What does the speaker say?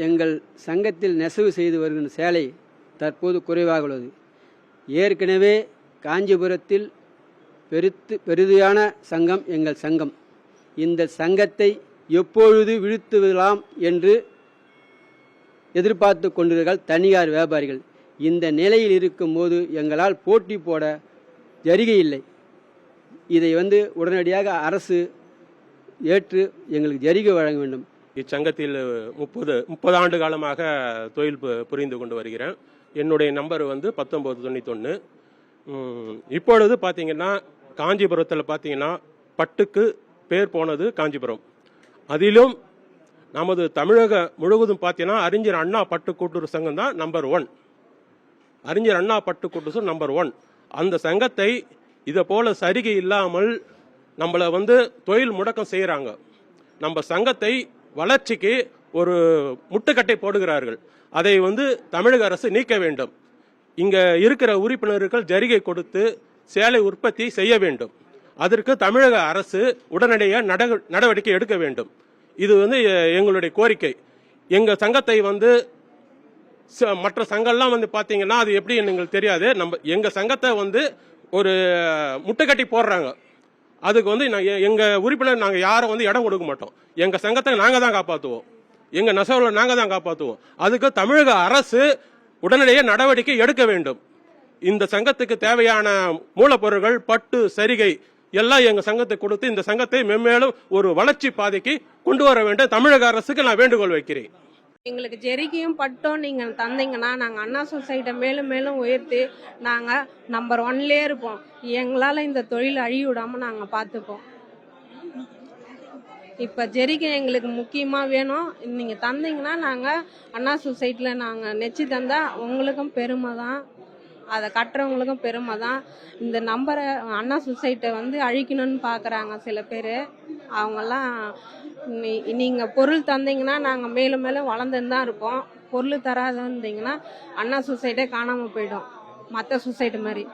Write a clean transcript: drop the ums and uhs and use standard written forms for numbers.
எங்கள் சங்கத்தில் நெசவு செய்து வருகின்ற சேலை தற்போது குறைவாக உள்ளது. ஏற்கனவே காஞ்சிபுரத்தில் பெரிதான சங்கம் எங்கள் சங்கம். இந்த சங்கத்தை எப்பொழுது வீழ்த்துவிடலாம் என்று எதிர்பார்த்து கொண்டிருக்கிறார்கள் தனியார் வியாபாரிகள். இந்த நிலையில் இருக்கும்போது எங்களால் போட்டி போட ஜரிகை இல்லை. இதை உடனடியாக அரசு ஏற்று எங்களுக்கு ஜரிகை வழங்க வேண்டும். இச்சங்கத்தில் 30 ஆண்டு காலமாக தொழில் புரிந்து கொண்டு வருகிறேன். என்னுடைய நம்பர் 1991. இப்பொழுது பார்த்தீங்கன்னா காஞ்சிபுரத்தில் பார்த்தீங்கன்னா பட்டுக்கு பேர் போனது காஞ்சிபுரம். அதிலும் நமது தமிழக முழுவதும் பார்த்தீங்கன்னா அறிஞர் அண்ணா பட்டு கூட்டுறவு சங்கம் தான் நம்பர் 1. அறிஞர் அண்ணா பட்டு கூட்டுறவு நம்பர் 1. அந்த சங்கத்தை இதை போல சரிகை இல்லாமல் நம்மளை தொழில் முடக்கம் செய்கிறாங்க. நம்ம சங்கத்தை வளர்ச்சிக்கு ஒரு முட்டுக்கட்டை போடுகிறார்கள். அதை தமிழக அரசு நீக்க வேண்டும். இங்க இருக்கிற உறுப்பினர்கள் ஜரிகை கொடுத்து சேலை உற்பத்தி செய்ய வேண்டும். அதற்கு தமிழக அரசு உடனடியாக நடவடிக்கை எடுக்க வேண்டும். இது எங்களுடைய கோரிக்கை. எங்க சங்கத்தை மற்ற சங்கம்லாம் பாத்தீங்கன்னா அது எப்படி எங்களுக்கு தெரியாது. எங்க சங்கத்தை ஒரு முட்டுக்கட்டி போடுறாங்க. அதுக்கு எங்க உறுப்பினர் நாங்க யாரும் இடம் கொடுக்க மாட்டோம். எங்க சங்கத்தை நாங்க தான் காப்பாற்றுவோம். எங்க நெசவுல நாங்க தான் காப்பாற்றுவோம். அதுக்கு தமிழக அரசு உடனடியாக நடவடிக்கை எடுக்க வேண்டும். இந்த சங்கத்துக்கு தேவையான மூலப்பொருட்கள் பட்டு சரிகை எல்லாம் எங்க சங்கத்தை கொடுத்து இந்த சங்கத்தை மென்மேலும் ஒரு வளர்ச்சி பாதைக்கு கொண்டு வர வேண்டும். தமிழக அரசுக்கு நான் வேண்டுகோள் வைக்கிறேன். எங்களுக்கு ஜெரிகையும் பட்டும் நீங்க தந்தீங்கன்னா நாங்க அண்ணா சொசைட்டியை மேலும் மேலும் உயர்த்தி நாங்க நம்பர் 1லயே இருப்போம். எங்களால இந்த தொழில் அழிய விடாம நாங்க பார்த்துப்போம். இப்ப ஜெரிகை எங்களுக்கு முக்கியமா வேணும். நீங்க தந்தீங்கன்னா நாங்க அண்ணா சொசைட்டில நாங்க நெச்சு தந்தா உங்களுக்கும் பெருமை தான், அதை கட்டுறவங்களுக்கும் பெருமை தான். இந்த நம்பரை அண்ணா சொசைட்டியை அழிக்கணும்னு பாக்குறாங்க சில பேர். அவங்கெல்லாம் நீங்க பொருள் தந்தீங்கன்னா நாங்க மேலும் மேலும் வளர்ந்துன்னு தான் இருப்போம். பொருள் தராதுந்தீங்கன்னா அண்ணா சொசைட்டியே காணாம போயிடும் மற்ற சொசைட்டி மாதிரி.